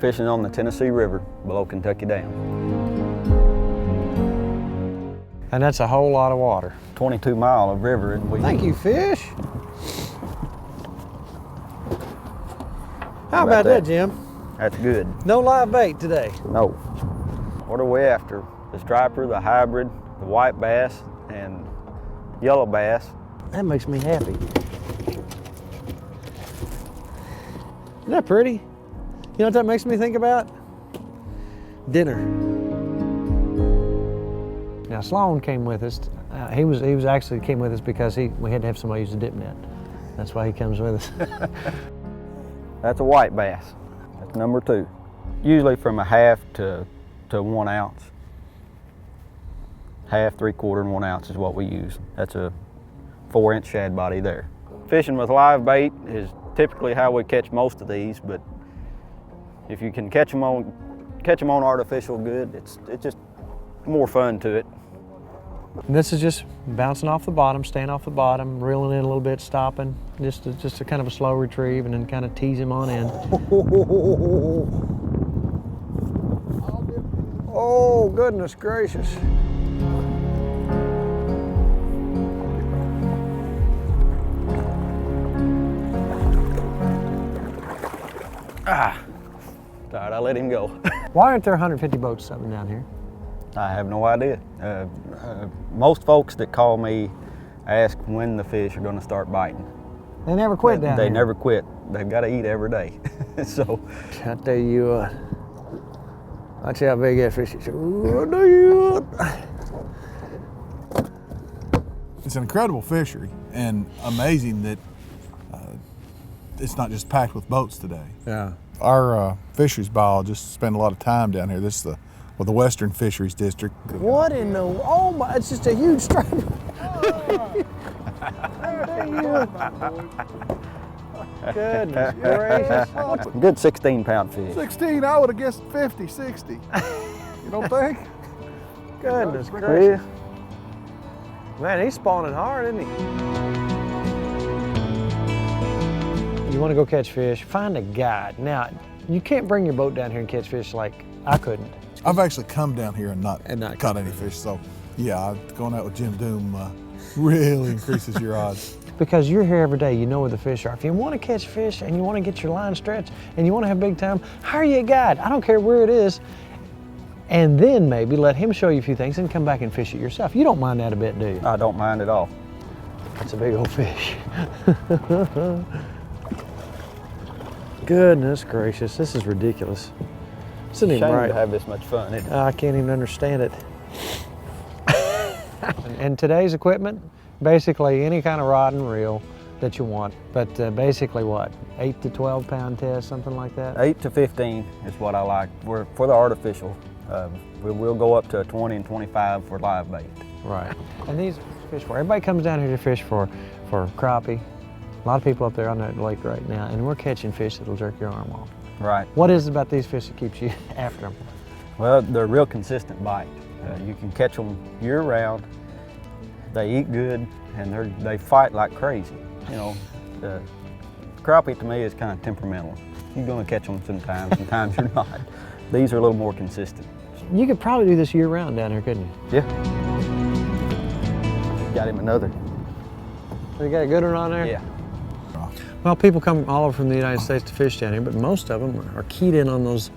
fishing on the Tennessee River below Kentucky Dam. And that's a whole lot of water. 22 mile of river. And Thank you, fish. How about that, Jim? That's good. No live bait today. No. What are we after? The striper, the hybrid, the white bass, and yellow bass. That makes me happy. Isn't that pretty? You know what that makes me think about? Dinner. Now Sloan came with us. He was actually came with us because we had to have somebody use the dip net. That's why he comes with us. That's a white bass. That's number 2. Usually from a half to 1 ounce. Half, 3/4, and 1 ounce is what we use. That's a 4-inch shad body there. Fishing with live bait is typically how we catch most of these, but if you can catch them on artificial good, it's just more fun to it. And this is just bouncing off the bottom, staying off the bottom, reeling in a little bit, stopping, just a kind of a slow retrieve, and then kind of tease him on in. Oh, goodness gracious. Ah, I let him go. Why aren't there 150 boats something down here? I have no idea. Most folks that call me ask when the fish are going to start biting. They never quit down here. They never quit. They've got to eat every day. So I tell you what, watch how big that fish is. Ooh, I tell you what. It's an incredible fishery, and amazing that it's not just packed with boats today. Yeah. Our fisheries biologists spend a lot of time down here. This is the Western Fisheries District. What in the, oh my, it's just a huge striper. Goodness gracious. Good 16-pound fish. 16, I would have guessed 50, 60. You don't think? Goodness gracious. Man, he's spawning hard, isn't he? You want to go catch fish, find a guide. Now, you can't bring your boat down here and catch fish like I couldn't. I've actually come down here and not caught any fish. fish, so yeah, going out with Jim Doom really increases your odds. Because you're here every day, you know where the fish are. If you want to catch fish and you want to get your line stretched and you want to have big time, hire you a guide. I don't care where it is. And then maybe let him show you a few things and come back and fish it yourself. You don't mind that a bit, do you? I don't mind at all. That's a big old fish. Goodness gracious, this is ridiculous. This isn't even right. To have this much fun, isn't it? I can't even understand it. And today's equipment, basically any kind of rod and reel that you want, but basically what, 8 to 12 pound test, something like that? 8 to 15 is what I like. For the artificial, we'll go up to 20 and 25 for live bait. Right. And these fish for, everybody comes down here to fish for crappie. A lot of people up there on that lake right now, and we're catching fish that'll jerk your arm off. Right. What is it about these fish that keeps you after them? Well, they're a real consistent bite. You can catch them year round. They eat good, and they fight like crazy. You know, the crappie to me is kind of temperamental. You're going to catch them sometimes you're not. These are a little more consistent. You could probably do this year round down here, couldn't you? Yeah. Got him another. You got a good one on there? Yeah. Well, people come all over from the United States to fish down here, but most of them are keyed in on those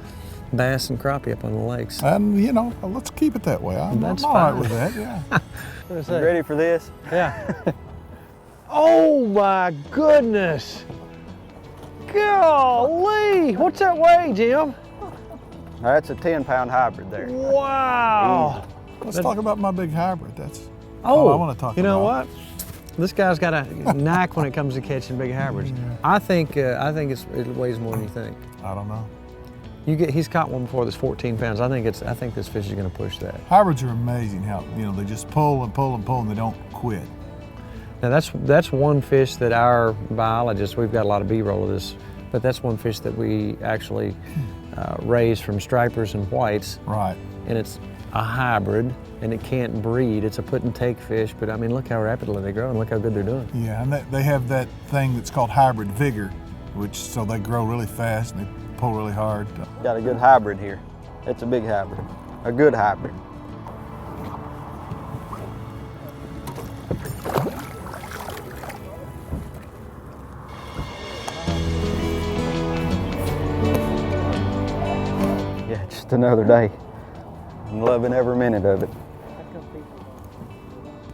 bass and crappie up on the lakes. And you know, let's keep it that way. I'm all right with that, yeah. You ready for this? Yeah. Oh my goodness! Golly! What's that weigh, Jim? That's a 10-pound hybrid there. Wow! Let's talk about my big hybrid. That's I want to talk about. You know what? This guy's got a knack when it comes to catching big hybrids. Yeah. I think it weighs more than you think. I don't know. He's caught one before that's 14 pounds. I think this fish is going to push that. Hybrids are amazing. How they just pull and pull and pull and they don't quit. Now that's one fish that our biologists, we've got a lot of B-roll of this, but that's one fish that we actually raise from stripers and whites. Right. And it's a hybrid, and it can't breed. It's a put and take fish, but I mean, look how rapidly they grow and look how good they're doing. Yeah, and they have that thing that's called hybrid vigor, so they grow really fast and they pull really hard. Got a good hybrid here. It's a big hybrid, a good hybrid. Yeah, just another day. I'm loving every minute of it.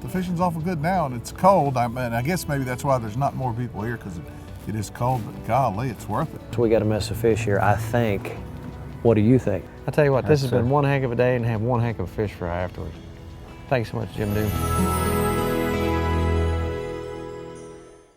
The fishing's awful good now, and it's cold. And I guess maybe that's why there's not more people here, because it is cold, but golly, it's worth it. So we got a mess of fish here, I think. What do you think? I tell you what, this has been one heck of a day and have one heck of a fish fry afterwards. Thanks so much, Jim Doom.